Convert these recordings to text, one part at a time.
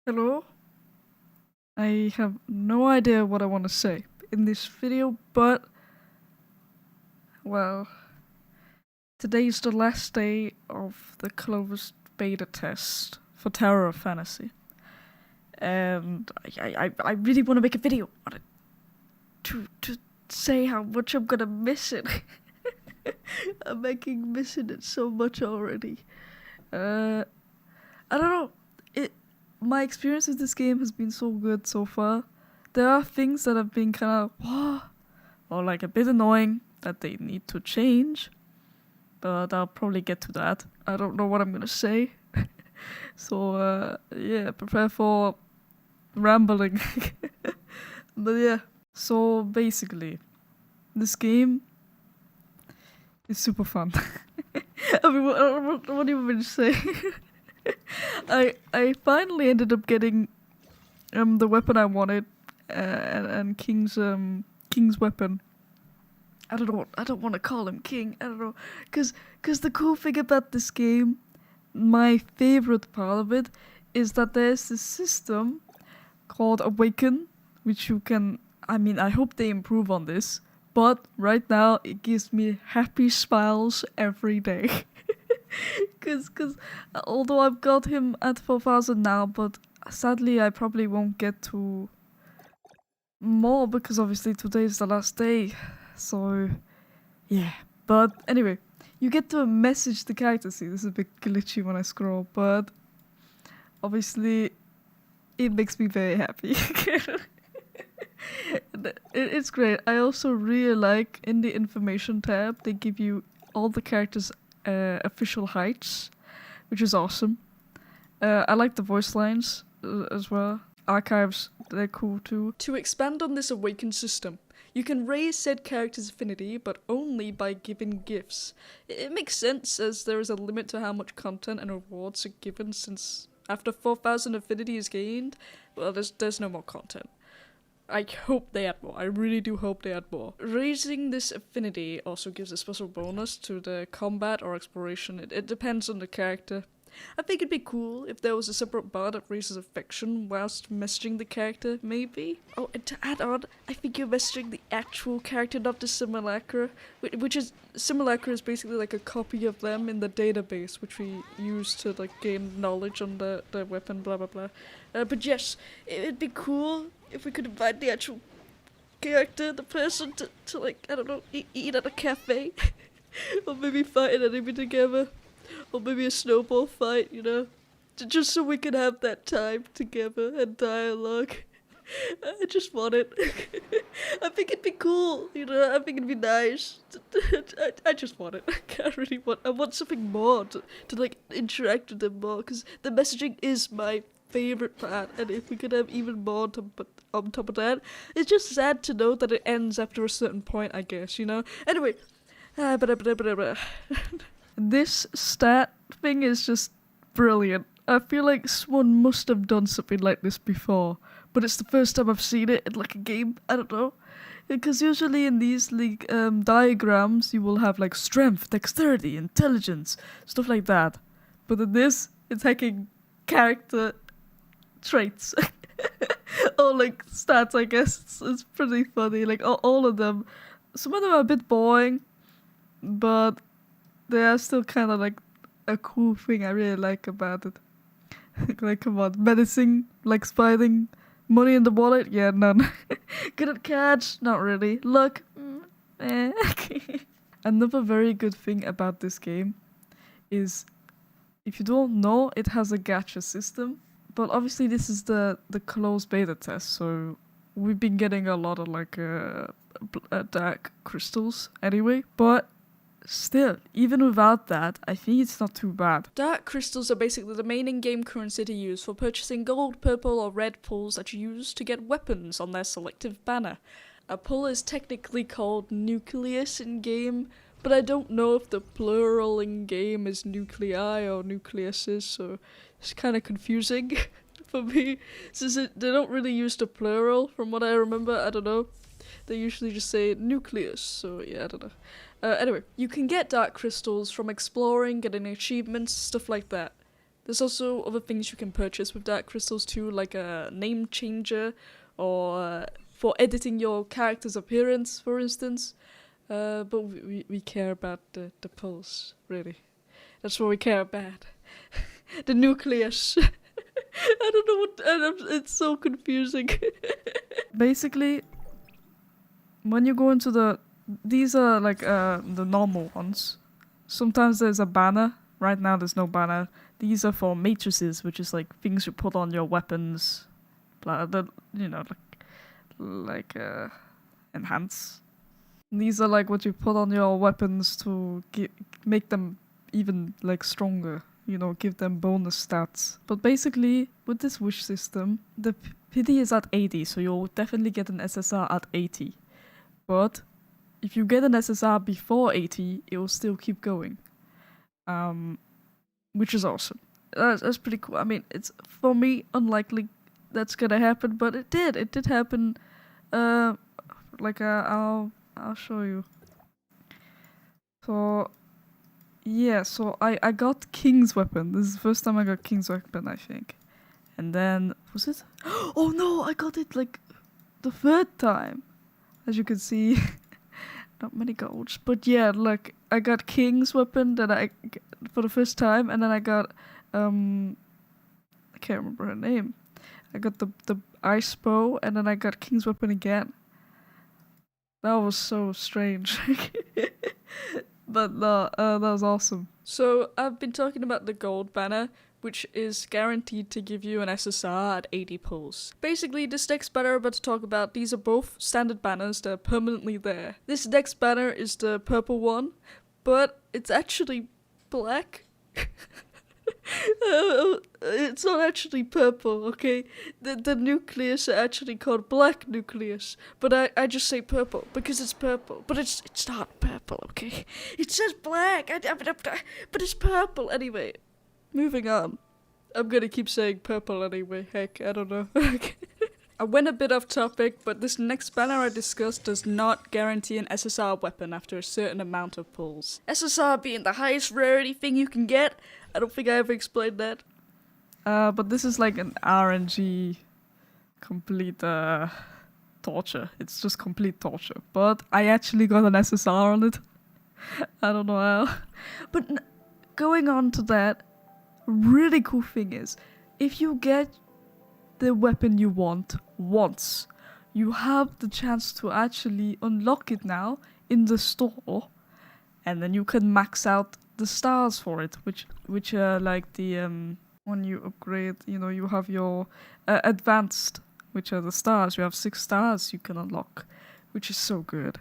Hello? I have no idea what I want to say in this video, but, well, today's the last day of the closed beta test for Tower of Fantasy. And I really want to make a video on it to say how much I'm gonna miss it. I'm missing it so much already. I don't know. My experience with this game has been so good so far. There are things that have been kind of or like a bit annoying that they need to change, but I'll probably get to that. I don't know what I'm gonna say. So yeah, prepare for rambling. But yeah, so basically this game is super fun. I mean, what do you want to say? I finally ended up getting the weapon I wanted, and King's weapon. I don't want to call him King. I don't know, cause the cool thing about this game, my favorite part of it, is that there's this system called Awaken, which you can. I mean, I hope they improve on this, but right now it gives me happy smiles every day. Cause although I've got him at 4,000 now, but sadly I probably won't get to more because obviously today is the last day. So yeah. But anyway, you get to message the character. See, this is a bit glitchy when I scroll, but obviously it makes me very happy. It's great. I also really like in the information tab they give you all the characters' official heights, which is awesome. I like the voice lines as well. Archives, they're cool too. To expand on this Awaken system, you can raise said character's affinity, but only by giving gifts. It makes sense, as there is a limit to how much content and rewards are given, since after 4,000 affinity is gained, well, there's no more content. I hope they add more. I really do hope they add more. Raising this affinity also gives a special bonus to the combat or exploration. It depends on the character. I think it'd be cool if there was a separate bar that raises affection whilst messaging the character, maybe? Oh, and to add on, I think you're messaging the actual character, not the simulacra, simulacra is basically like a copy of them in the database, which we use to like gain knowledge on the weapon, blah blah blah. But yes, it'd be cool if we could invite the actual character, the person, to like, I don't know, eat at a cafe, or maybe fight an enemy together. Or maybe a snowball fight, you know? Just so we can have that time together and dialogue. I just want it. I think it'd be cool, you know? I think it'd be nice. I just want it. I want something more to like interact with them more, because the messaging is my favorite part, and if we could have even more on top of that, it's just sad to know that it ends after a certain point, I guess, you know? Anyway, this stat thing is just brilliant. I feel like someone must have done something like this before, but it's the first time I've seen it in like a game. I don't know. Because usually in these diagrams you will have like strength, dexterity, intelligence, stuff like that. But in this, it's taking character traits. Or like stats, I guess. It's pretty funny. Like all of them. Some of them are a bit boring, but they are still kind of like a cool thing I really like about it. Like, come on, medicine, like spiding, money in the wallet, yeah, none. Good at catch, not really. Luck, eh. Another very good thing about this game is, if you don't know, it has a Gatcha system. But obviously this is the closed beta test, so we've been getting a lot of like dark crystals anyway. But still, even without that, I think it's not too bad. Dark crystals are basically the main in-game currency to use for purchasing gold, purple, or red pulls that you use to get weapons on their selective banner. A pull is technically called nucleus in-game, but I don't know if the plural in-game is nuclei or nucleuses, so it's kind of confusing for me, since they don't really use the plural from what I remember. I don't know. They usually just say nucleus, so yeah, I don't know. Anyway, you can get dark crystals from exploring, getting achievements, stuff like that. There's also other things you can purchase with dark crystals too, like a name changer, or for editing your character's appearance, for instance. But we care about the pulse, really. That's what we care about. The nucleus. I don't know what... it's so confusing. Basically, when you go into the... These are like the normal ones. Sometimes there's a banner. Right now there's no banner. These are for matrices, which is like things you put on your weapons. Enhance. These are like what you put on your weapons to make them even like stronger. Give them bonus stats. But basically, with this wish system, the PD is at 80, so you'll definitely get an SSR at 80. But if you get an SSR before 80, it will still keep going. Which is awesome. That's pretty cool. I mean, it's, for me, unlikely that's gonna happen, but it did. It did happen. I'll show you. So, yeah, so I got King's Weapon. This is the first time I got King's Weapon, I think. And then, was it? Oh no, I got it like the third time. As you can see, not many golds. But yeah, like, I got King's Weapon for the first time, and then I got, I can't remember her name. I got the ice bow, and then I got King's Weapon again. That was so strange. But no, that was awesome. So I've been talking about the gold banner, which is guaranteed to give you an SSR at 80 pulls. Basically, this next banner I'm about to talk about, these are both standard banners that are permanently there. This next banner is the purple one, but it's actually black. It's not actually purple, okay? The nucleus are actually called black nucleus, but I just say purple because it's purple, but it's not purple, okay? It says black, but it's purple anyway. Moving on. I'm gonna keep saying purple anyway, heck, I don't know. I went a bit off topic, but this next banner I discussed does not guarantee an SSR weapon after a certain amount of pulls. SSR being the highest rarity thing you can get. I don't think I ever explained that. But this is like an RNG complete torture. It's just complete torture. But I actually got an SSR on it. I don't know how. But going on to that, really cool thing is, if you get the weapon you want once, you have the chance to actually unlock it now in the store, and then you can max out the stars for it, which are like the when you upgrade, you have your advanced, which are the stars. You have 6 stars you can unlock, which is so good,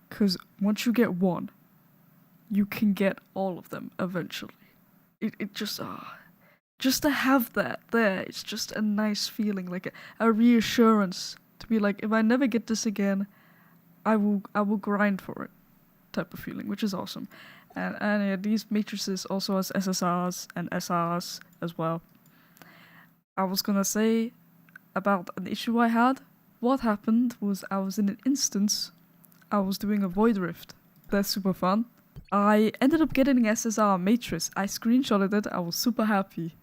because once you get one, you can get all of them eventually. It just to have that there, it's just a nice feeling, like a reassurance to be like, if I never get this again, I will grind for it, type of feeling, which is awesome. And yeah, these matrices also has SSRs and SRs as well. I was gonna say about an issue I had. What happened was I was in an instance, I was doing a Void Rift. That's super fun. I ended up getting an SSR matrix. I screenshotted it, I was super happy.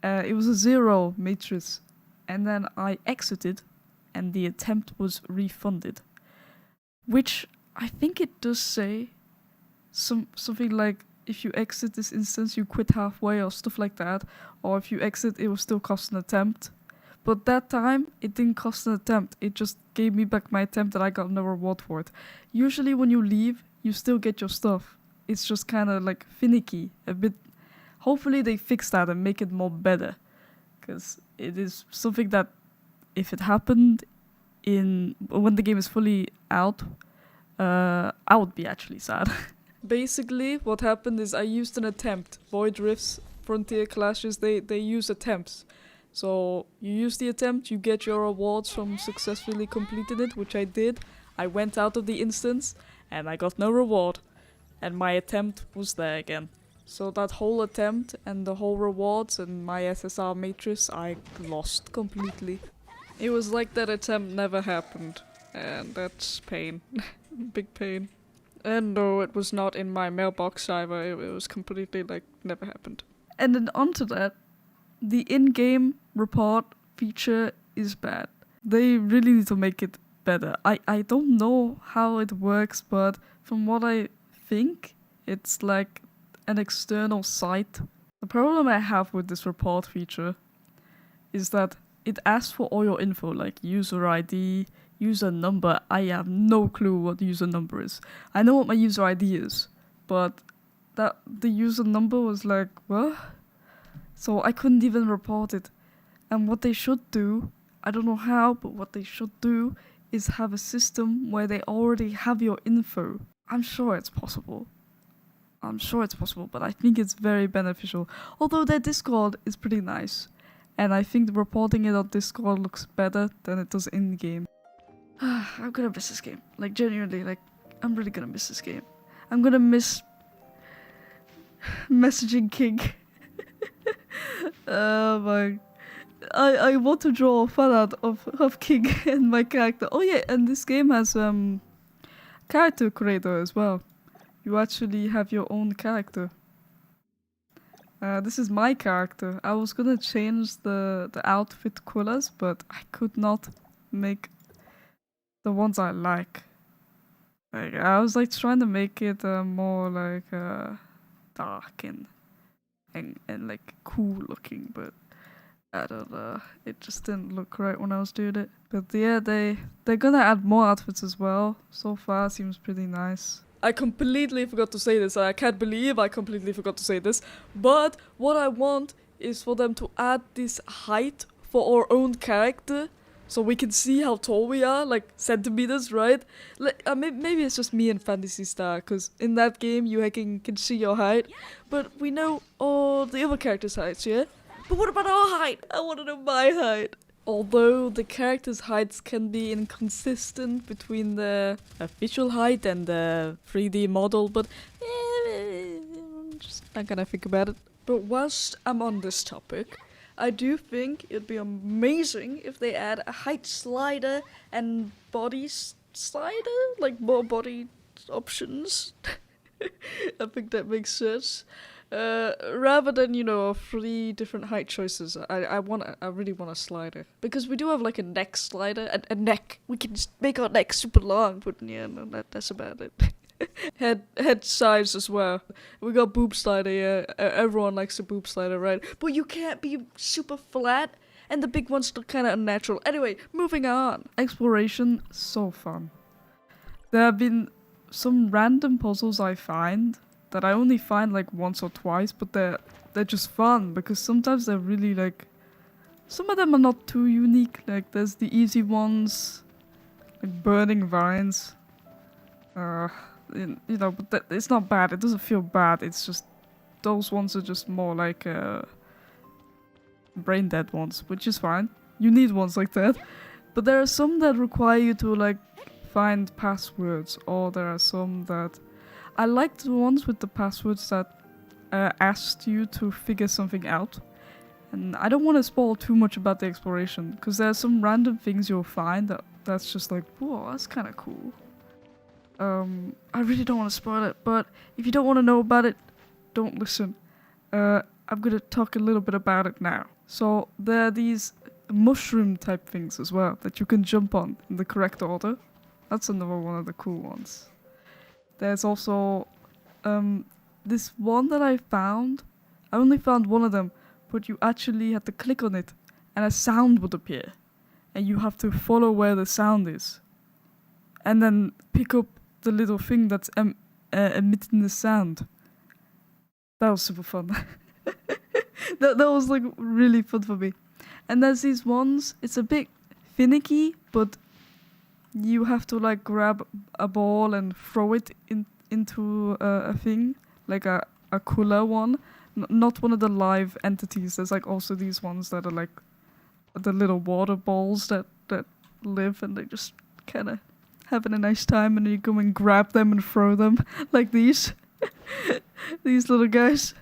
It was a 0 matrix. And then I exited and the attempt was refunded. Which I think it does say something like, if you exit this instance, you quit halfway or stuff like that. Or if you exit, it will still cost an attempt. But that time, it didn't cost an attempt. It just gave me back my attempt and I got no reward for it. Usually when you leave, you still get your stuff. It's just kind of like finicky, a bit. Hopefully they fix that and make it more better. Because it is something that, if it happened when the game is fully out, I would be actually sad. Basically, what happened is I used an attempt. Void Rifts, Frontier Clashes, they use attempts. So you use the attempt, you get your rewards from successfully completing it, which I did. I went out of the instance, and I got no reward. And my attempt was there again. So that whole attempt and the whole rewards and my SSR matrix, I lost completely. It was like that attempt never happened. And that's pain. Big pain. And no, it was not in my mailbox either. It was completely like never happened. And then onto that, the in-game report feature is bad. They really need to make it better. I don't know how it works, but from what I think, it's like an external site. The problem I have with this report feature is that it asks for all your info, like user ID, user number. I have no clue what user number is. I know what my user ID is, but that the user number was like, what? So I couldn't even report it. And what they should do, I don't know how, but what they should do is have a system where they already have your info. I'm sure it's possible, but I think it's very beneficial. Although their Discord is pretty nice, and I think reporting it on Discord looks better than it does in game. I'm gonna miss this game. Like, genuinely, like, I'm really gonna miss this game. I'm gonna miss messaging King. I want to draw a fan art of King and my character. Oh yeah, and this game has character creator as well. You actually have your own character. This is my character. I was gonna change the outfit colors, but I could not make the ones I like. Like, I was like trying to make it more like dark and like cool looking, but I don't know. It just didn't look right when I was doing it. But yeah, they're gonna add more outfits as well. So far, seems pretty nice. I completely forgot to say this. I can't believe I completely forgot to say this. But what I want is for them to add this height for our own character, so we can see how tall we are, like centimeters, right? Like maybe it's just me and Fantasy Star, because in that game you can see your height, but we know all the other characters' heights, yeah? But what about our height? I want to know my height. Although the characters' heights can be inconsistent between the official height and the 3D model, but I'm just not gonna think about it. But whilst I'm on this topic, I do think it'd be amazing if they add a height slider and body slider, like more body options. I think that makes sense. Rather than, 3 different height choices, I really want a slider. Because we do have like a neck slider, a neck. We can just make our neck super long, but yeah, no, that's about it. Head size as well. We got boob slider, yeah. Everyone likes a boob slider, right? But you can't be super flat, and the big ones look kind of unnatural. Anyway, moving on. Exploration, so fun. There have been some random puzzles I find that I only find like once or twice, but they're just fun, because sometimes they're really like, some of them are not too unique. Like there's the easy ones, like burning vines. But it's not bad. It doesn't feel bad. It's just those ones are just more like brain dead ones, which is fine. You need ones like that. But there are some that require you to like find passwords, or there are some that I like the ones with the passwords that asked you to figure something out. And I don't want to spoil too much about the exploration, because there are some random things you'll find that's just like, whoa, that's kind of cool. I really don't want to spoil it, but if you don't want to know about it, don't listen. I'm going to talk a little bit about it now. So there are these mushroom type things as well that you can jump on in the correct order. That's another one of the cool ones. There's also this one that I found. I only found one of them, but you actually have to click on it and a sound would appear. And you have to follow where the sound is. And then pick up the little thing that's emitting the sound. That was super fun. that was like really fun for me. And there's these ones, it's a bit finicky, but you have to like grab a ball and throw it into a thing, like a cooler one, not one of the live entities. There's like also these ones that are like the little water balls that live, and they just kind of having a nice time, and you go and grab them and throw them like these these little guys.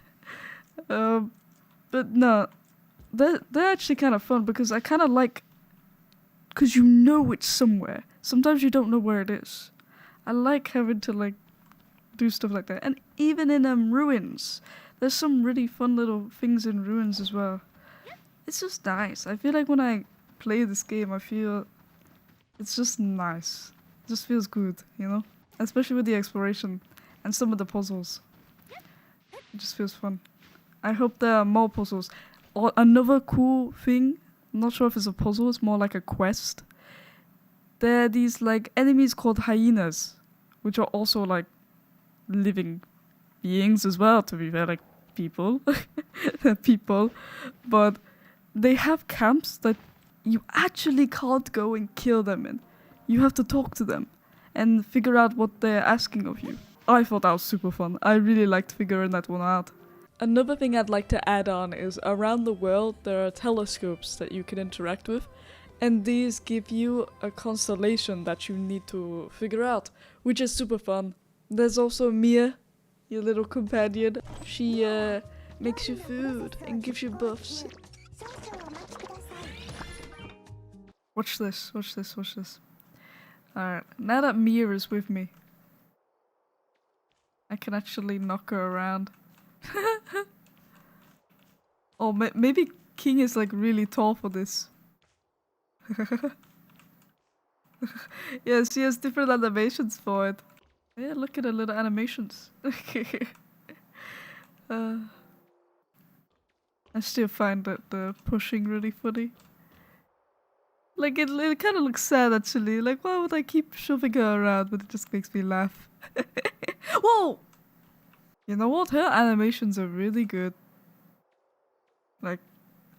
But no, they're actually kind of fun, because I kind of like, because you know it's somewhere. Sometimes you don't know where it is. I like having to like do stuff like that. And even in ruins, There's some really fun little things in ruins as well. It's just nice. I feel like when I play this game, I feel it's just nice. It just feels good, you know? Especially with the exploration and some of the puzzles. It just feels fun. I hope there are more puzzles. Or another cool thing, I'm not sure if it's a puzzle, it's more like a quest. There are these like enemies called hyenas, which are also like living beings as well, to be fair, like people. They're people. But they have camps that you actually can't go and kill them in. You have to talk to them and figure out what they're asking of you. I thought that was super fun. I really liked figuring that one out. Another thing I'd like to add on is around the world there are telescopes that you can interact with, and these give you a constellation that you need to figure out, which is super fun. There's also Mia, your little companion. She makes you food and gives you buffs. Watch this, watch this, watch this. Alright, now that Mia is with me, I can actually knock her around. Oh, maybe King is like really tall for this. Yeah, she has different animations for it. Yeah, look at the little animations. I still find that the pushing really funny. Like it kind of looks sad actually. Like why would I keep shoving her around? But it just makes me laugh. Whoa! You know what? Her animations are really good. Like,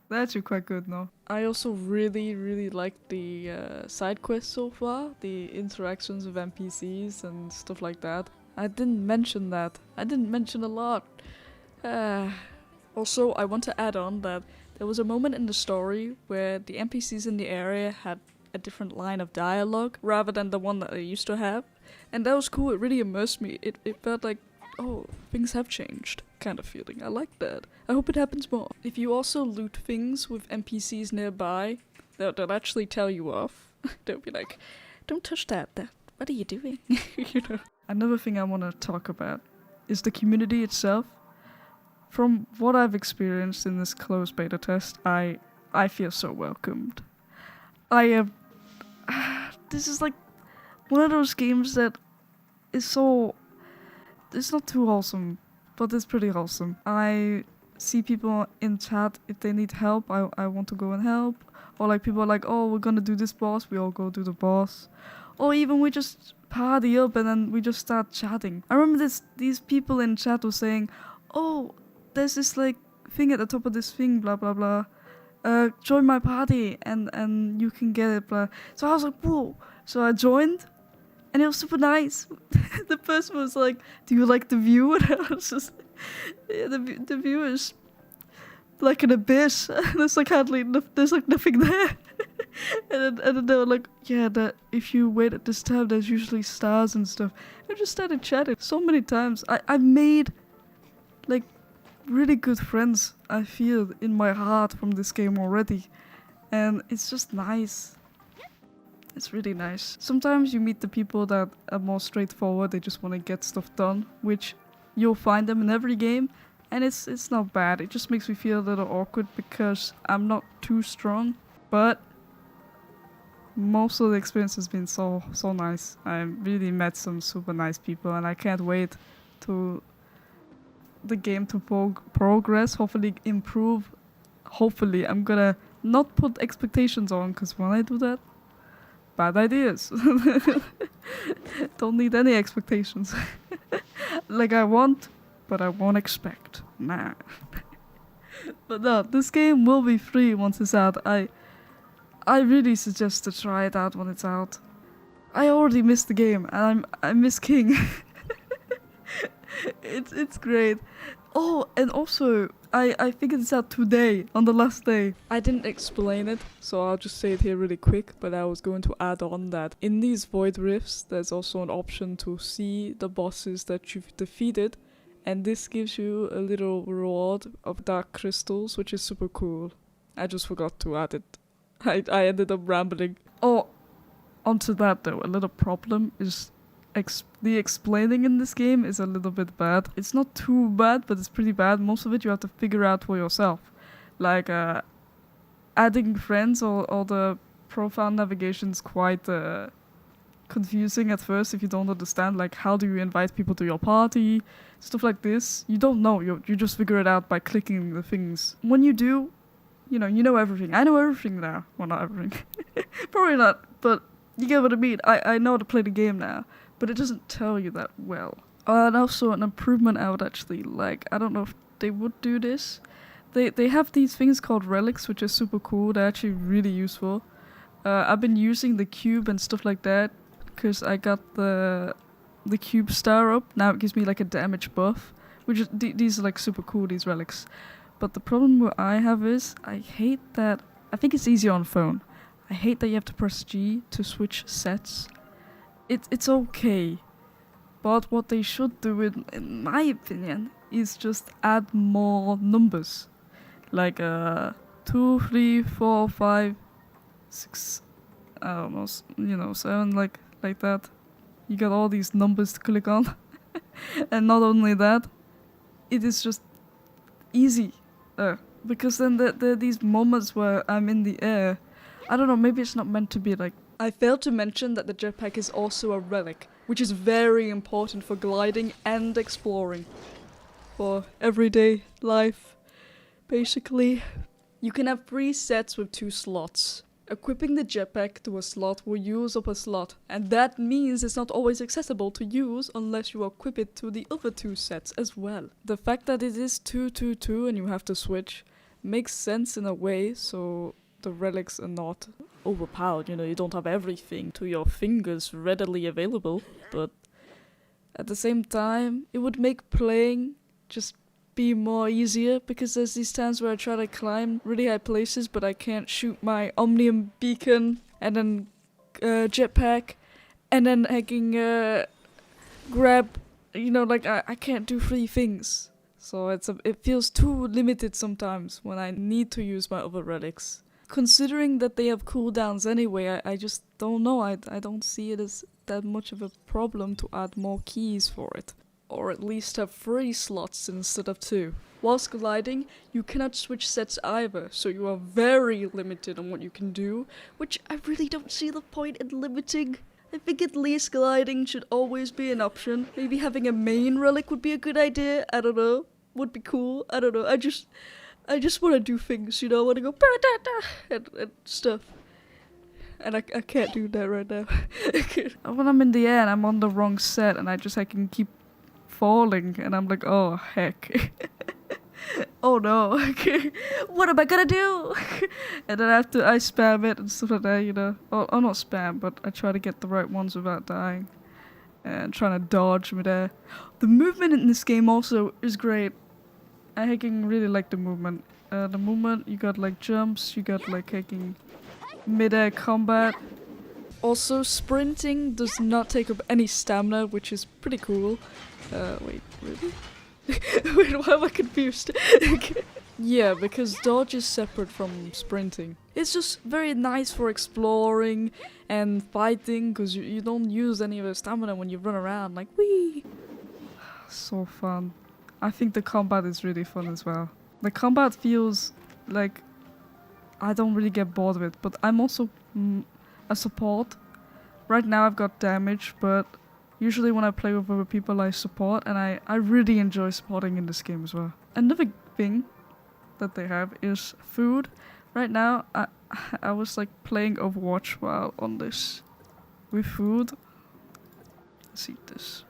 they're actually quite good now. I also really like the side quests so far. The interactions with NPCs and stuff like that. I didn't mention that. I didn't mention a lot. Also, I want to add on that there was a moment in the story where the NPCs in the area had a different line of dialogue rather than the one that they used to have. And that was cool. It really immersed me. It felt like, oh, things have changed kind of feeling. I like that. I hope it happens more. If you also loot things with NPCs nearby, they'll actually tell you off. They'll be like, don't touch that. What are you doing? You know. Another thing I want to talk about is the community itself. From what I've experienced in this closed beta test, I feel so welcomed. I am... This is like one of those games that is so... It's not too wholesome, but it's pretty wholesome. I see people in chat, if they need help, I want to go and help. Or like people are like, oh, we're gonna do this boss, we all go do the boss. Or even we just party up and then we just start chatting. I remember these people in chat were saying, oh, there's this like thing at the top of this thing, blah blah blah. Join my party and you can get it, blah. So I was like, whoa. So I joined. And it was super nice. The person was like, do you like the view? And I was just, yeah, the view is like an abyss. There's like hardly, there's like nothing there. and then they were like, yeah, that if you wait at this time, there's usually stars and stuff. I just started chatting so many times. I made like really good friends, I feel, in my heart from this game already. And it's just nice. It's really nice. Sometimes you meet the people that are more straightforward, they just want to get stuff done, which you'll find them in every game, and it's not bad. It just makes me feel a little awkward because I'm not too strong, but most of the experience has been so nice. I really met some super nice people, and I can't wait to the game to progress, hopefully improve. Hopefully, I'm gonna not put expectations on, because when I do that, bad ideas. Don't need any expectations. Like I want, but I won't expect. Nah. But no, this game will be free once it's out. I really suggest to try it out when it's out. I already missed the game, and I miss King. It's great. Oh, and also, I figured this out today, on the last day. I didn't explain it, so I'll just say it here really quick, but I was going to add on that in these void rifts, there's also an option to see the bosses that you've defeated, and this gives you a little reward of dark crystals, which is super cool. I just forgot to add it. I ended up rambling. Oh, onto that though, a little problem is the explaining in this game is a little bit bad. It's not too bad, but it's pretty bad. Most of it you have to figure out for yourself. Like adding friends or the profile navigation is quite confusing at first if you don't understand. Like, how do you invite people to your party? Stuff like this. You don't know. You just figure it out by clicking the things. When you do, you know everything. I know everything now. Well, not everything. Probably not, but you get what I mean. I know how to play the game now, but it doesn't tell you that well. And also an improvement I would actually like. I don't know if they would do this. They have these things called relics, which are super cool. They're actually really useful. I've been using the cube and stuff like that because I got the cube star up. Now it gives me like a damage buff, which is these are like super cool, these relics. But the problem what I have is I hate that. I think it's easier on phone. I hate that you have to press G to switch sets. It's okay, but what they should do, in my opinion, is just add more numbers, like 2, 3, 4, 5, 6. I don't know, 7, like that. You got all these numbers to click on, and not only that, it is just easy. Because then there are these moments where I'm in the air. I don't know, maybe it's not meant to be like... I failed to mention that the jetpack is also a relic, which is very important for gliding and exploring. For everyday life, basically. You can have 3 sets with 2 slots. Equipping the jetpack to a slot will use up a slot, and that means it's not always accessible to use unless you equip it to the other 2 sets as well. The fact that it is 2, 2, 2 and you have to switch makes sense in a way, so the relics are not overpowered. You don't have everything to your fingers readily available, but at the same time, it would make playing just be more easier, because there's these times where I try to climb really high places but I can't shoot my omnium beacon and then jetpack and then I can grab, I can't do 3 things. So it feels too limited sometimes when I need to use my other relics. Considering that they have cooldowns anyway, I just don't know. I don't see it as that much of a problem to add more keys for it. Or at least have 3 slots instead of 2. Whilst gliding, you cannot switch sets either, so you are very limited on what you can do, which I really don't see the point in limiting. I think at least gliding should always be an option. Maybe having a main relic would be a good idea, I don't know. Would be cool, I don't know. I just want to do things, I want to go and stuff. And I can't do that right now. When I'm in the air and I'm on the wrong set and I can keep falling and I'm like, oh heck. Oh no. What am I gonna do? And then I spam it and stuff like that, Oh, not spam, but I try to get the right ones without dying. And trying to dodge midair. The movement in this game also is great. I can really like the movement. The movement, you got like jumps, you got like midair combat. Also, sprinting does not take up any stamina, which is pretty cool. Wait, really? Wait, why am I confused? Yeah, because dodge is separate from sprinting. It's just very nice for exploring and fighting, because you don't use any of your stamina when you run around, like, whee! So fun. I think the combat is really fun as well. The combat feels like I don't really get bored of it, but I'm also a support. Right now I've got damage, but usually when I play with other people I support, and I really enjoy supporting in this game as well. Another thing that they have is food. Right now I was like playing Overwatch while on this. With food, let's eat this.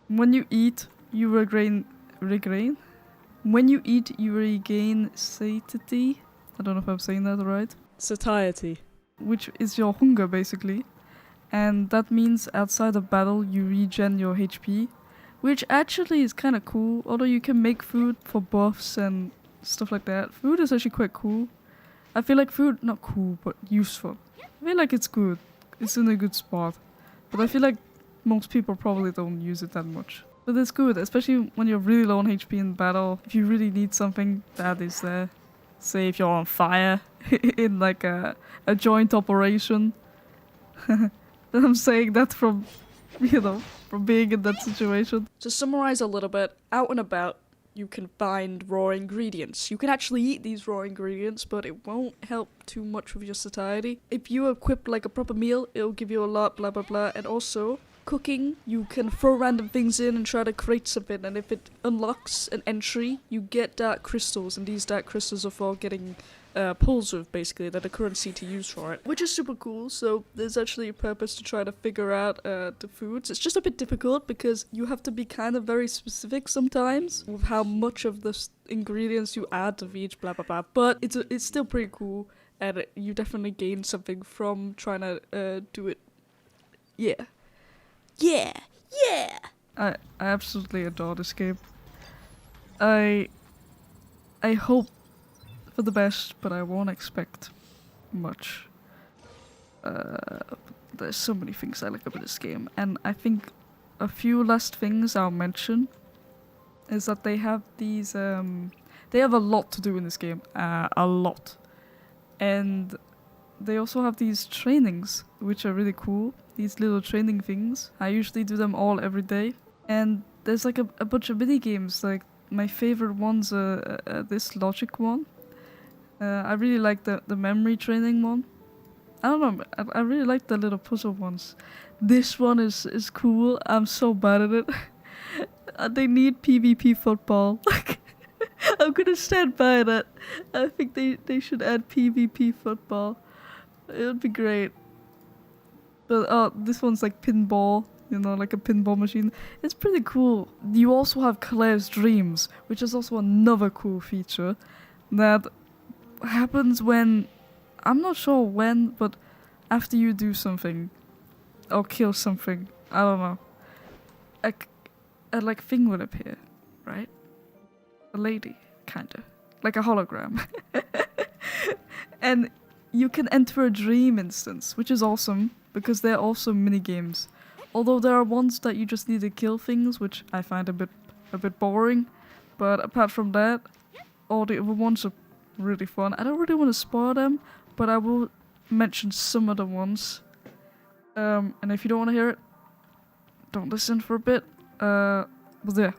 When you eat, you regain. When you eat, you regain satiety. I don't know if I'm saying that right. Satiety, which is your hunger basically, and that means outside of battle you regen your HP, which actually is kind of cool. Although you can make food for buffs and stuff like that. Food is actually quite cool. I feel like food, not cool, but useful. I feel like it's good. It's in a good spot, but I feel like most people probably don't use it that much. But it's good, especially when you're really low on HP in battle. If you really need something, that is there. Say if you're on fire in like a joint operation. I'm saying that from you know, from being in that situation. To summarize a little bit, out and about, you can find raw ingredients. You can actually eat these raw ingredients, but it won't help too much with your satiety. If you equip like a proper meal, it'll give you a lot, blah blah blah. And also, cooking, you can throw random things in and try to create something, and if it unlocks an entry, you get dark crystals, and these dark crystals are for getting pulls with, basically, that are currency to use for it, which is super cool. So there's actually a purpose to try to figure out the foods. It's just a bit difficult because you have to be kind of very specific sometimes with how much of the ingredients you add to each, blah blah blah, but it's still pretty cool, and you definitely gain something from trying to do it. Yeah. I absolutely adore this game. I hope for the best, but I won't expect much. There's so many things I like about this game, and I think a few last things I'll mention is that they have these they have a lot to do in this game, a lot, and they also have these trainings which are really cool. These little training things. I usually do them all every day, and there's like a bunch of mini games. Like my favorite one's this logic one. I really like the memory training one. I don't know, I really like the little puzzle ones. This one is cool. I'm so bad at it. They need PvP football. I'm gonna stand by that. I think they should add PvP football. It would be great. But this one's like pinball, you know, like a pinball machine. It's pretty cool. You also have Claire's Dreams, which is also another cool feature that happens when, I'm not sure when, but after you do something or kill something, I don't know, a like thing will appear, right? A lady, kinda, like a hologram. And you can enter a dream instance, which is awesome because they're also mini games. Although there are ones that you just need to kill things, which I find a bit boring. But apart from that, all the other ones are really fun. I don't really want to spoil them, but I will mention some of the ones. And if you don't want to hear it, don't listen for a bit. But yeah.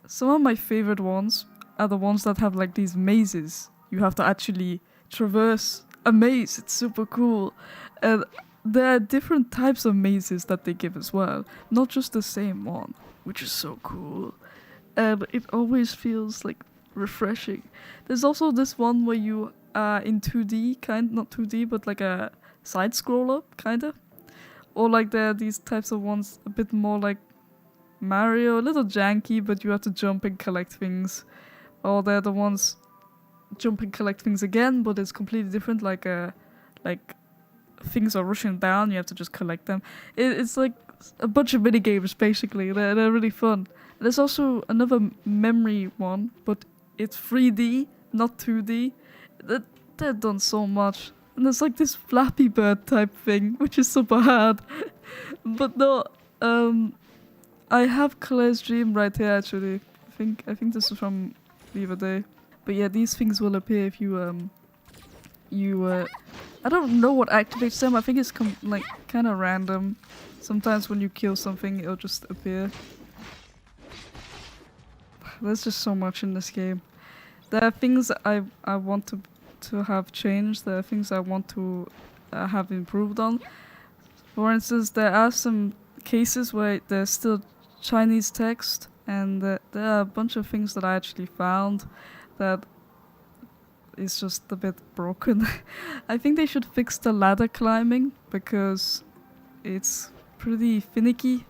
Some of my favorite ones are the ones that have like these mazes. You have to actually traverse a maze. It's super cool. And there are different types of mazes that they give as well. Not just the same one, which is so cool. And it always feels like refreshing. There's also this one where you are in 2D, not 2D, but like a side scroller, kinda. Or like there are these types of ones a bit more like Mario, a little janky, but you have to jump and collect things. Or they're the ones jump and collect things again, but it's completely different, like things are rushing down, you have to just collect them. It's like a bunch of mini games basically. They're really fun. There's also another memory one, but it's 3D, not 2D. They're done so much. And there's like this Flappy Bird type thing, which is super hard. But no, I have Claire's Dream right here actually. I think this is from the other day. But yeah, these things will appear if you I don't know what activates them. I think it's like kind of random. Sometimes when you kill something, it'll just appear. There's just so much in this game. There are things I want to have changed. There are things I want to have improved on. For instance, there are some cases where there's still Chinese text, and there are a bunch of things that I actually found that is just a bit broken. I think they should fix the ladder climbing because it's pretty finicky,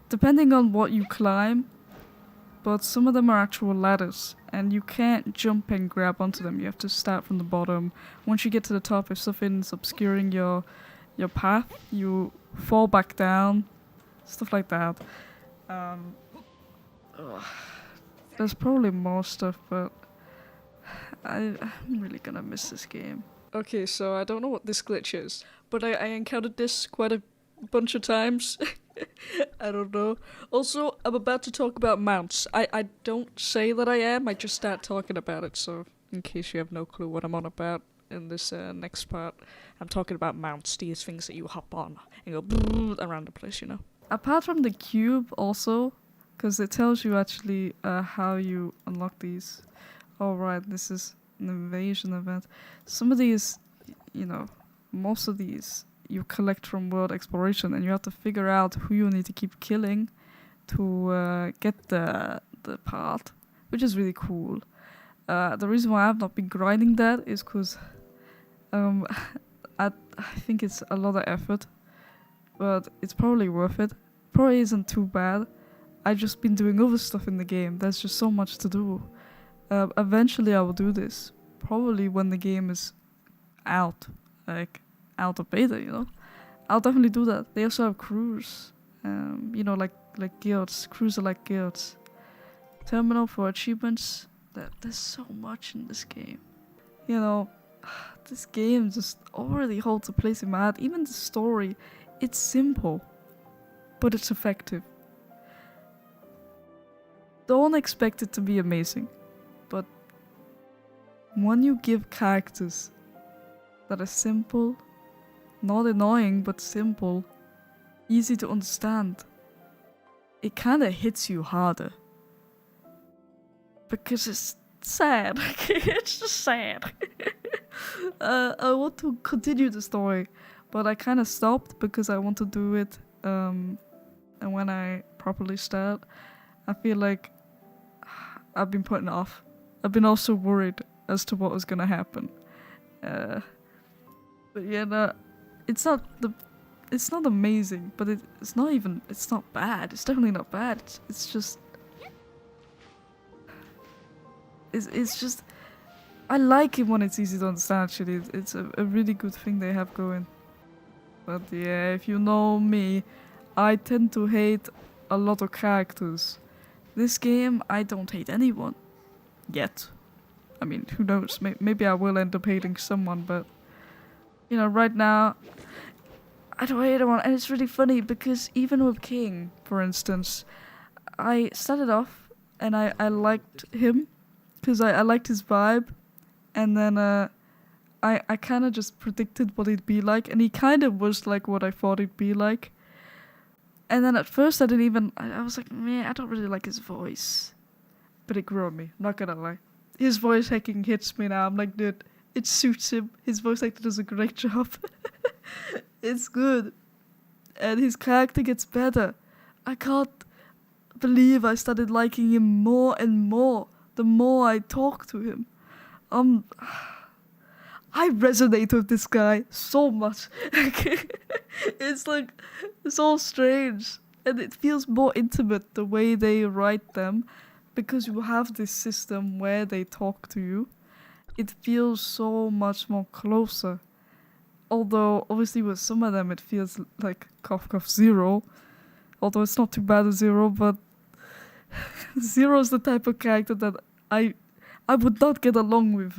depending on what you climb. But some of them are actual ladders, and you can't jump and grab onto them. You have to start from the bottom. Once you get to the top, if something's obscuring your path, you fall back down. Stuff like that. There's probably more stuff, but I'm really gonna miss this game. Okay, so I don't know what this glitch is, but I encountered this quite a bunch of times. I don't know. Also, I'm about to talk about mounts. I don't say that I am, I just start talking about it, so in case you have no clue what I'm on about in this next part, I'm talking about mounts, these things that you hop on and go around the place, you know. apart from the cube also, because it tells you actually how you unlock these. Oh right, this is an invasion event. Some of these, you know, most of these you collect from world exploration, and you have to figure out who you need to keep killing to get the part, which is really cool. The reason why I've not been grinding that is because I think it's a lot of effort, but it's probably worth it. Probably isn't too bad. I've just been doing other stuff in the game. There's just so much to do. Eventually I will do this. Probably when the game is out. Like, out of beta, you know? I'll definitely do that. They also have crews. You know, like guilds. Crews are like guilds. Terminal for achievements. There's so much in this game. You know, this game just already holds a place in my heart. Even the story, it's simple, but it's effective. Don't expect it to be amazing, but when you give characters that are simple, not annoying, but simple, easy to understand, it kinda hits you harder. Because it's sad. It's just sad. I want to continue the story, but I kinda stopped because I want to do it, and when I properly start, I feel like I've been putting off. I've been also worried as to what was gonna happen. But yeah, no, it's not amazing, but it's not bad. It's definitely not bad. It's just I like it when it's easy to understand. Actually, it's a really good thing they have going. But yeah, if you know me, I tend to hate a lot of characters. This game, I don't hate anyone. Yet. I mean, who knows? Maybe I will end up hating someone, but you know, right now, I don't hate anyone. And it's really funny because even with King, for instance, I started off and I liked him because I liked his vibe, and then I kind of just predicted what he'd be like, and he kind of was like what I thought he'd be like. And then at first I was like, man, I don't really like his voice. But it grew on me, not gonna lie. His voice hacking hits me now. I'm like, dude, it suits him. His voice actor does a great job. It's good. And his character gets better. I can't believe I started liking him more and more the more I talk to him. I resonate with this guy so much. It's like, it's all strange. And it feels more intimate the way they write them, because you have this system where they talk to you. It feels so much more closer. Although, obviously with some of them it feels like cough cough Zero. Although it's not too bad as Zero, but Zero is the type of character that I would not get along with.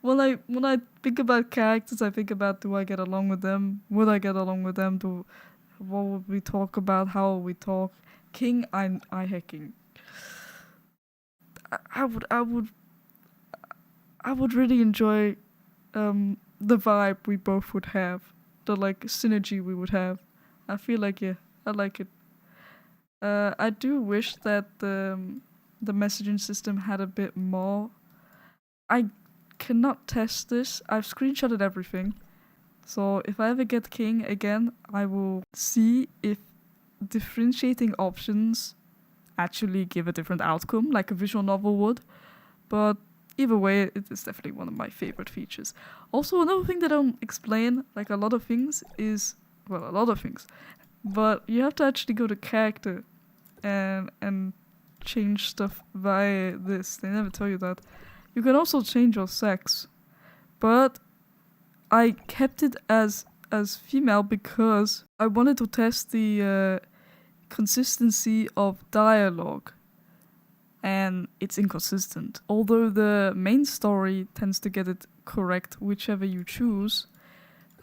When I think about characters, I think about, do I get along with them? Would I get along with them? What would we talk about? How would we talk? King, I hate King. I would really enjoy the vibe we both would have, the like synergy we would have. I feel like, yeah, I like it. I do wish that the messaging system had a bit more. I cannot test this. I've screenshotted everything. So if I ever get King again, I will see if differentiating options actually give a different outcome, like a visual novel would. But either way, it is definitely one of my favorite features. Also, another thing they don't explain, like a lot of things, is, well, a lot of things, but you have to actually go to character and change stuff via this. They never tell you that. You can also change your sex, but I kept it as female because I wanted to test the consistency of dialogue, and it's inconsistent. Although the main story tends to get it correct whichever you choose,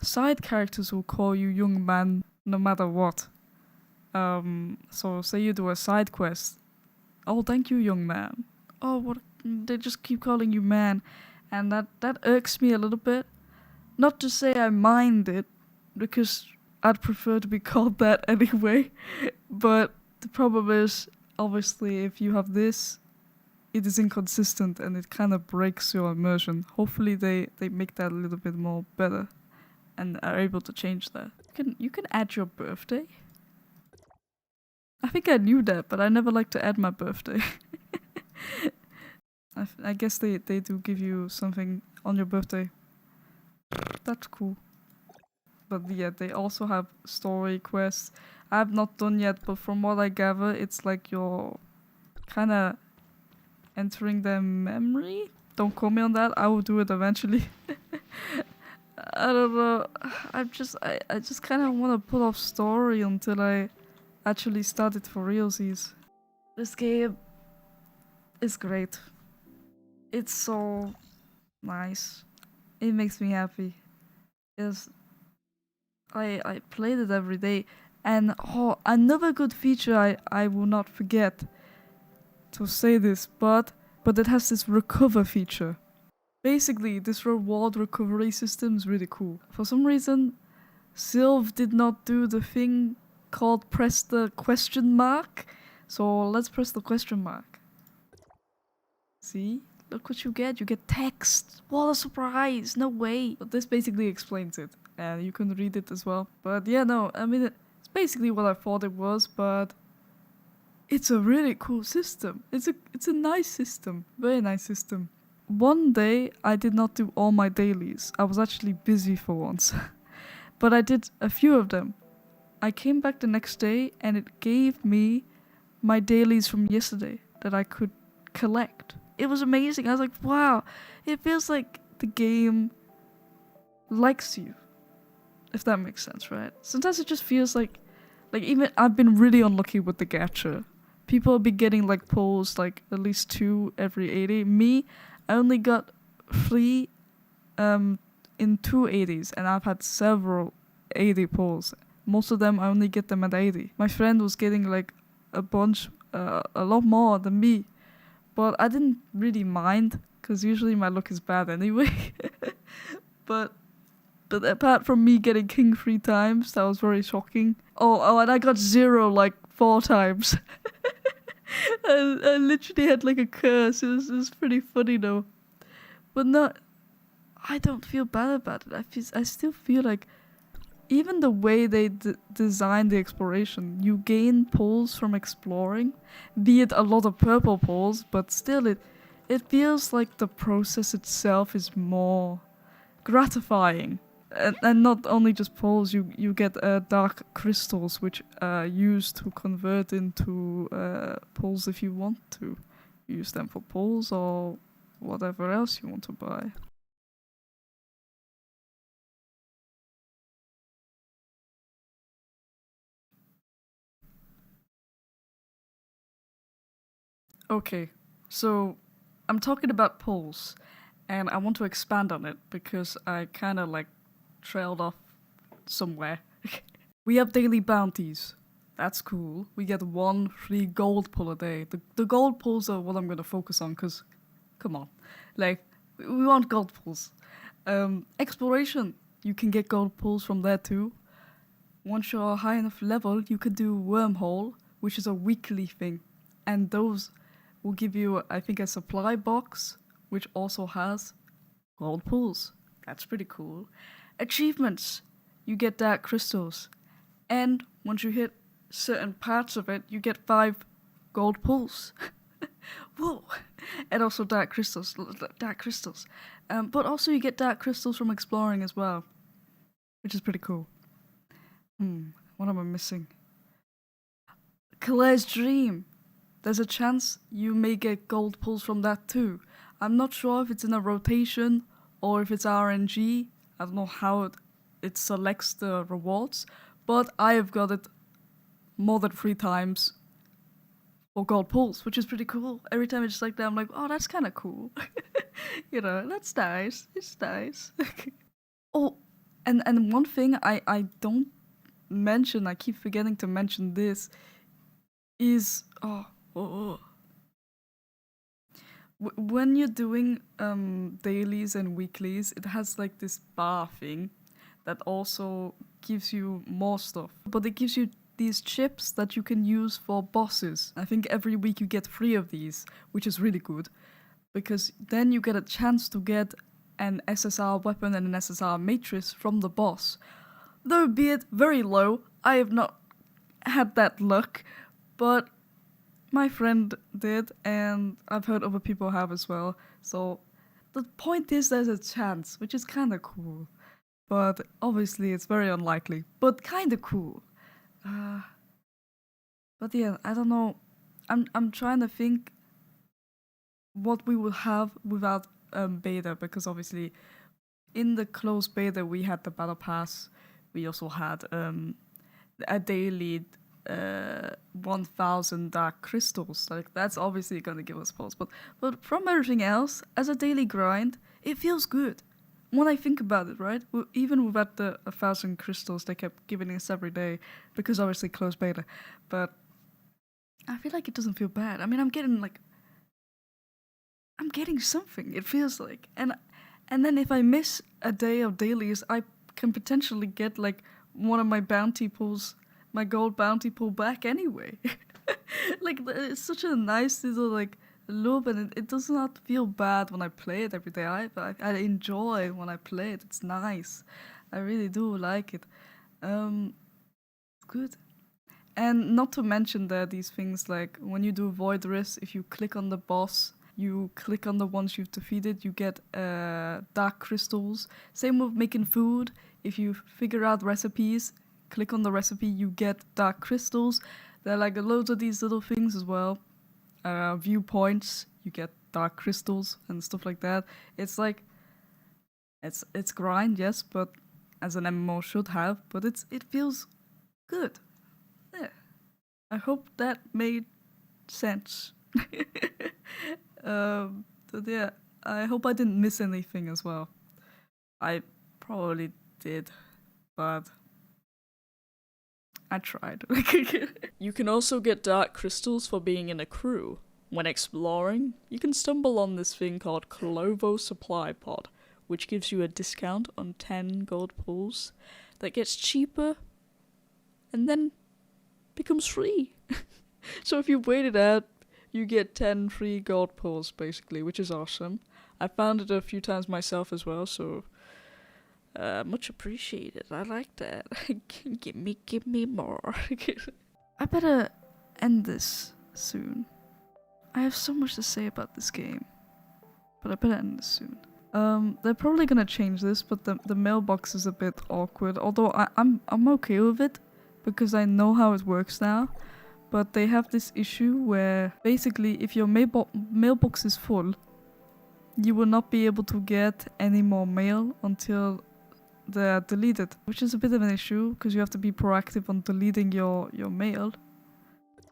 side characters will call you young man no matter what. So say you do a side quest. Oh, thank you, young man. Oh, what? They just keep calling you man, and that irks me a little bit. Not to say I mind it, because I'd prefer to be called that anyway. But the problem is, obviously, if you have this, it is inconsistent and it kind of breaks your immersion. Hopefully they make that a little bit more better and are able to change that. You can add your birthday. I think I knew that, but I never like to add my birthday. I guess they do give you something on your birthday. That's cool. But yeah, they also have story quests. I have not done yet, but from what I gather, it's like you're kind of entering their memory. Don't quote me on that. I will do it eventually. I don't know. I just kind of want to put off story until I actually start it for realsies. This game is great. It's so nice. It makes me happy. Yes, I played it every day, and another good feature I will not forget to say this, but it has this recover feature. Basically, this reward recovery system is really cool. For some reason, Silv did not do the thing called press the question mark, so let's press the question mark. See? Look what you get. You get text. What a surprise. No way. But this basically explains it. And you can read it as well. But yeah, no. I mean, it's basically what I thought it was. But it's a really cool system. It's a nice system. Very nice system. One day, I did not do all my dailies. I was actually busy for once. But I did a few of them. I came back the next day and it gave me my dailies from yesterday that I could collect. It was amazing. I was like, wow, it feels like the game likes you, if that makes sense, right? Sometimes it just feels like even I've been really unlucky with the gacha. People have been getting like pulls, like at least 2 every 80. Me, I only got 3 in 2 80s, and I've had several 80 pulls. Most of them I only get them at 80. My friend was getting like a bunch, a lot more than me. But I didn't really mind, because usually my luck is bad anyway. But apart from me getting king 3 times, that was very shocking. Oh, and I got 0 like 4 times. I literally had like a curse. It was pretty funny though. But no, I don't feel bad about it. I still feel like even the way they design the exploration, you gain pulls from exploring, be it a lot of purple pulls, but still it feels like the process itself is more gratifying. And not only just pulls, you get dark crystals, which are used to convert into pulls if you want to use them for pulls or whatever else you want to buy. Okay, so I'm talking about polls, and I want to expand on it because I kind of like trailed off somewhere. We have daily bounties. That's cool. We get 1 free gold pull a day. The gold pulls are what I'm going to focus on because, come on, like, we want gold pulls. Exploration, you can get gold pulls from there too. Once you're a high enough level, you could do wormhole, which is a weekly thing, and those will give you, I think, a supply box, which also has gold pools. That's pretty cool. Achievements, you get dark crystals. And once you hit certain parts of it, you get 5 gold pools. Whoa! And also dark crystals. But also you get dark crystals from exploring as well, which is pretty cool. What am I missing? Claire's Dream. There's a chance you may get gold pulls from that too. I'm not sure if it's in a rotation or if it's RNG. I don't know how it selects the rewards, but I have got it more than 3 times for gold pulls, which is pretty cool. Every time it's like that, I'm like, oh, that's kind of cool. You know, that's nice. It's nice. Oh, and one thing I don't mention, I keep forgetting to mention this, is when you're doing dailies and weeklies, it has like this bar thing that also gives you more stuff. But it gives you these chips that you can use for bosses. I think every week you get 3 of these, which is really good, because then you get a chance to get an SSR weapon and an SSR matrix from the boss. Though be it very low, I have not had that luck, but my friend did, and I've heard other people have as well. So the point is there's a chance, which is kind of cool. But obviously it's very unlikely, but kind of cool. But yeah, I don't know. I'm trying to think what we will have without beta, because obviously in the closed beta we had the battle pass. We also had a daily 1,000 dark crystals. Like that's obviously gonna give us pulse. But from everything else, as a daily grind, it feels good. When I think about it, right? Even without the 1,000 crystals they kept giving us every day, because obviously closed beta. But I feel like it doesn't feel bad. I mean, I'm getting something. It feels like, and then if I miss a day of dailies, I can potentially get like one of my bounty pools, my gold bounty pool back anyway. Like it's such a nice little like loop, and it does not feel bad when I play it every day. I enjoy when I play it. It's nice. I really do like it. Good. And not to mention there are these things like when you do void risk, if you click on the boss, you click on the ones you've defeated, you get dark crystals. Same with making food. If you figure out recipes, click on the recipe, you get dark crystals. There are like loads of these little things as well. Viewpoints, you get dark crystals and stuff like that. It's like it's grind, yes, but as an MMO should have, but it feels good. Yeah. I hope that made sense. But yeah, I hope I didn't miss anything as well. I probably did, but I tried. You can also get dark crystals for being in a crew. When exploring, you can stumble on this thing called Clovo Supply Pod, which gives you a discount on 10 gold pools that gets cheaper and then becomes free. So if you wait it out, you get 10 free gold pools basically, which is awesome. I found it a few times myself as well, so much appreciated. I like that. Give me more. I better end this soon. I have so much to say about this game, but I better end this soon. They're probably gonna change this, but the mailbox is a bit awkward. Although I'm okay with it because I know how it works now. But they have this issue where basically if your mailbox is full, you will not be able to get any more mail until they're deleted, which is a bit of an issue because you have to be proactive on deleting your mail.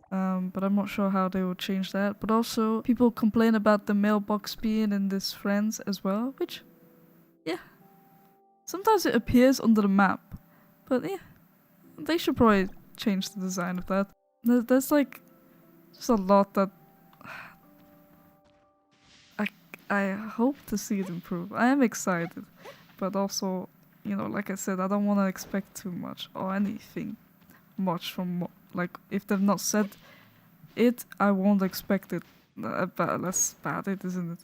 But I'm not sure how they will change that. But also, people complain about the mailbox being in this friends as well, which, yeah. Sometimes it appears under the map, but yeah, they should probably change the design of that. There's like just a lot that I hope to see it improve. I am excited, but also, you know, like I said, I don't want to expect too much or anything much from like if they've not said it, I won't expect it. That's bad, isn't it?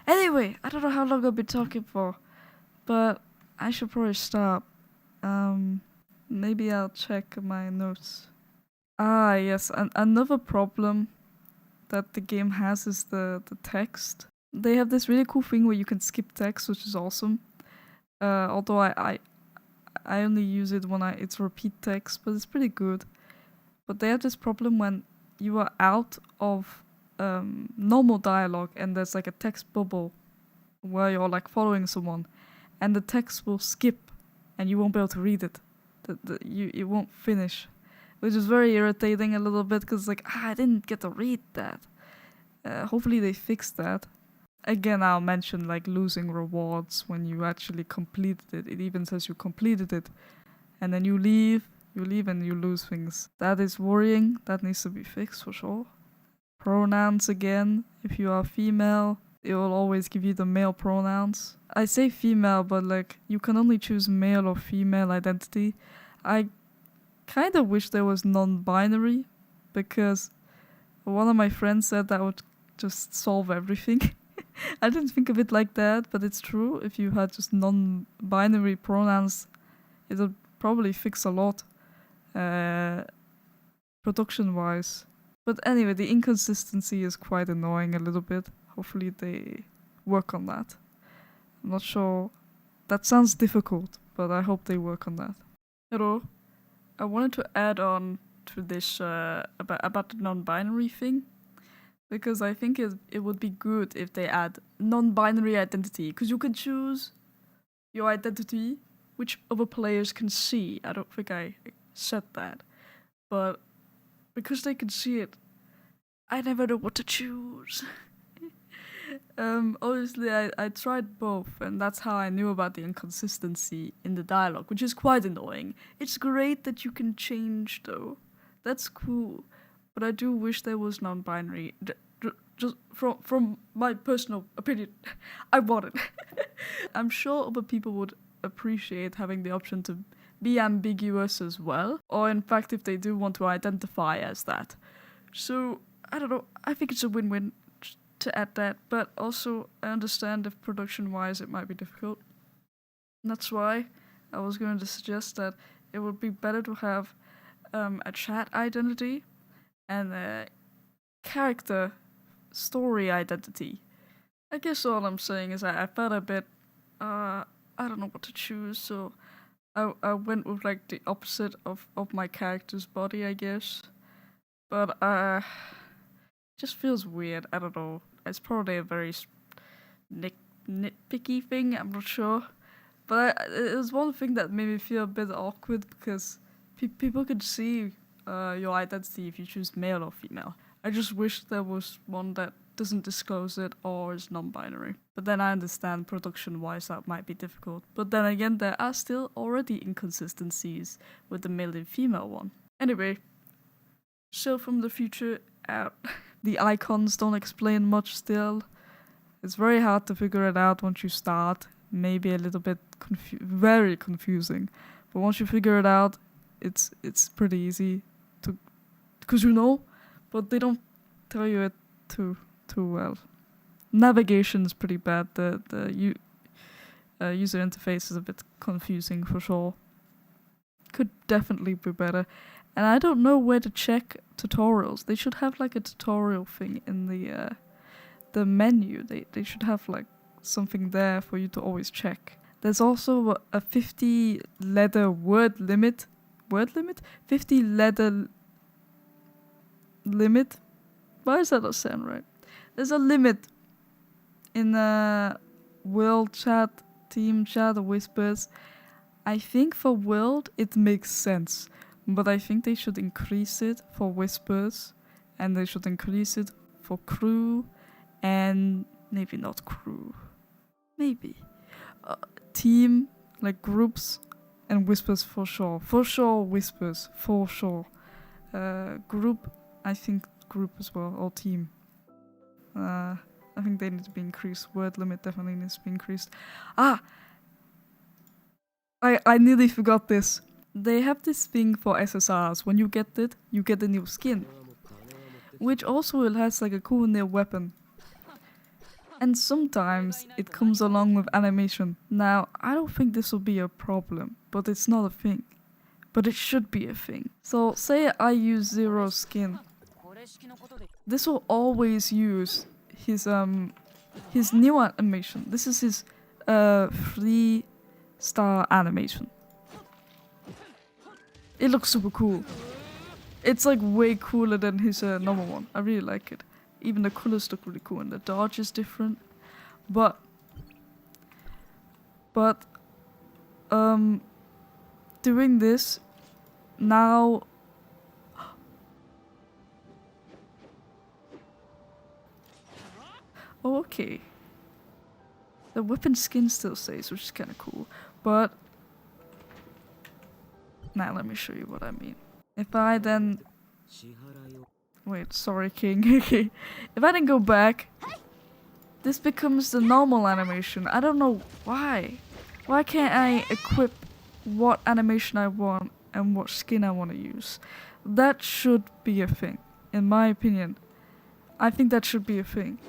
Anyway, I don't know how long I've been talking for, but I should probably stop. Maybe I'll check my notes. Ah, yes, another problem that the game has is the text. They have this really cool thing where you can skip text, which is awesome. Although I only use it when it's repeat text, but it's pretty good. But they have this problem when you are out of normal dialogue and there's like a text bubble where you're like following someone, and the text will skip and you won't be able to read it. It won't finish. Which is very irritating a little bit because like, I didn't get to read that. Hopefully they fix that. Again, I'll mention like losing rewards when you actually completed it. It even says you completed it. And then you leave and you lose things. That is worrying. That needs to be fixed for sure. Pronouns again. If you are female, It will always give you the male pronouns. I say female, but like you can only choose male or female identity. I kind of wish there was non-binary, because one of my friends said that would just solve everything. I didn't think of it like that, but it's true. If you had just non-binary pronouns, it would probably fix a lot, production-wise. But anyway, the inconsistency is quite annoying a little bit. Hopefully they work on that. I'm not sure. That sounds difficult, but I hope they work on that. Hello. I wanted to add on to this about the non-binary thing, because I think it would be good if they add non-binary identity, because you can choose your identity, which other players can see. I don't think I said that, but because they can see it, I never know what to choose. Obviously, I tried both, and that's how I knew about the inconsistency in the dialogue, which is quite annoying. It's great that you can change, though. That's cool. But I do wish there was non-binary. Just from my personal opinion, I want it. I'm sure other people would appreciate having the option to be ambiguous as well, or in fact, if they do want to identify as that. So, I don't know, I think it's a win-win to add that, but also I understand if production-wise it might be difficult. And that's why I was going to suggest that it would be better to have a chat identity and a character story identity. I guess all I'm saying is I felt a bit, I don't know what to choose, so I went with like the opposite of my character's body, I guess. But it just feels weird, I don't know. It's probably a very nitpicky thing, I'm not sure. But it was one thing that made me feel a bit awkward, because people could see your identity if you choose male or female. I just wish there was one that doesn't disclose it or is non-binary. But then I understand production-wise that might be difficult. But then again, there are still already inconsistencies with the male and female one. Anyway, so from the future out. The icons don't explain much still. It's very hard to figure it out once you start. Maybe a little bit very confusing. But once you figure it out, it's pretty easy to, because you know, but they don't tell you it too well. Navigation is pretty bad. The user interface is a bit confusing for sure. Could definitely be better. And I don't know where to check tutorials. They should have like a tutorial thing in the menu. They should have like something there for you to always check. There's also a 50 letter word limit. 50 letter limit? Why does that not sound right? There's a limit in world chat, team chat, or whispers. I think for world it makes sense. But I think they should increase it for whispers, and they should increase it for crew, and maybe not crew. Maybe. Team, like groups, and whispers for sure. For sure whispers, for sure. Group, I think group as well, or team. I think they need to be increased. Word limit definitely needs to be increased. I nearly forgot this. They have this thing for SSRs. When you get it, you get a new skin. Which also has like a cool new weapon. And sometimes it comes along with animation. Now, I don't think this will be a problem, but it's not a thing. But it should be a thing. So, say I use Zero skin. This will always use his new animation. This is his 3-star animation. It looks super cool. It's like way cooler than his normal one. I really like it. Even the colors look really cool, and the dodge is different. But doing this now. Oh, okay. The weapon skin still stays, which is kind of cool. But now let me show you what I mean. If I then... Wait, sorry, King. Okay. If I then go back this becomes the normal animation. I don't know why. Why can't I equip what animation I want and what skin I want to use? That should be a thing, in my opinion. I think that should be a thing.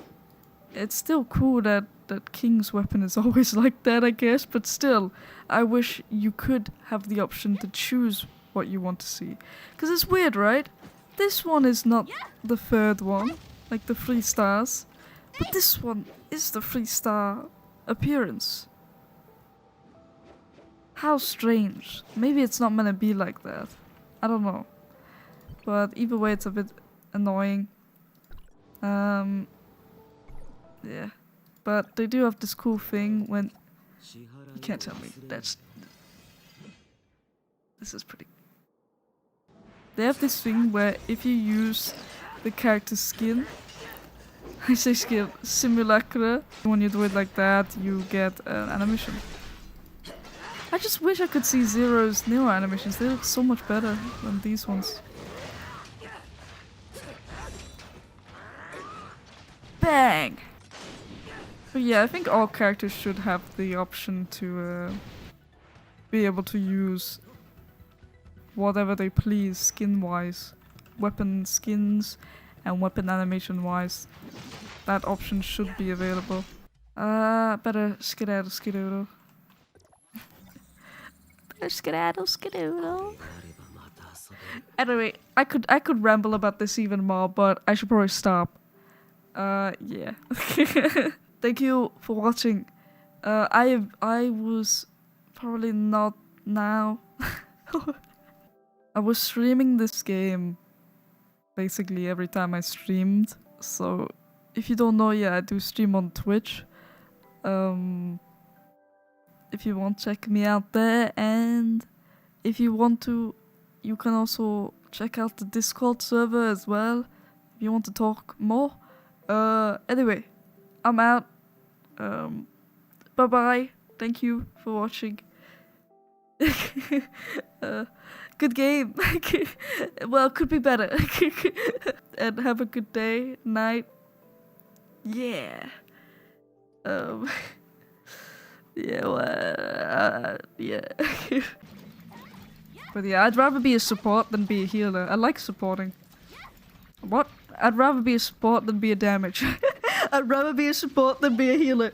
It's still cool that King's weapon is always like that, I guess, but still, I wish you could have the option to choose what you want to see. Because it's weird, right? This one is not the third one, like the 3 stars, but this one is the 3-star appearance. How strange. Maybe it's not meant to be like that. I don't know. But either way, it's a bit annoying. Yeah. But they do have this cool thing when... You can't tell me. This is pretty... They have this thing where if you use the character's skin... I say skin, simulacra. When you do it like that, you get an animation. I just wish I could see Zero's Neo animations. They look so much better than these ones. Bang! But yeah, I think all characters should have the option to be able to use whatever they please skin-wise. Weapon skins and weapon animation-wise. That option should be available. Better skedaddle. Skedaddle. Anyway, I could ramble about this even more, but I should probably stop. Yeah. Thank you for watching. I was probably not now. I was streaming this game basically every time I streamed. So if you don't know, yeah, I do stream on Twitch. If you want, check me out there, and if you want to, you can also check out the Discord server as well if you want to talk more. Anyway, I'm out. Bye bye. Thank you for watching. Good game. Well, could be better. And have a good day, night. Yeah. Yeah, well, yeah. But yeah, I'd rather be a support than be a healer. I like supporting. What? I'd rather be a support than be a damage. I'd rather be a support than be a healer.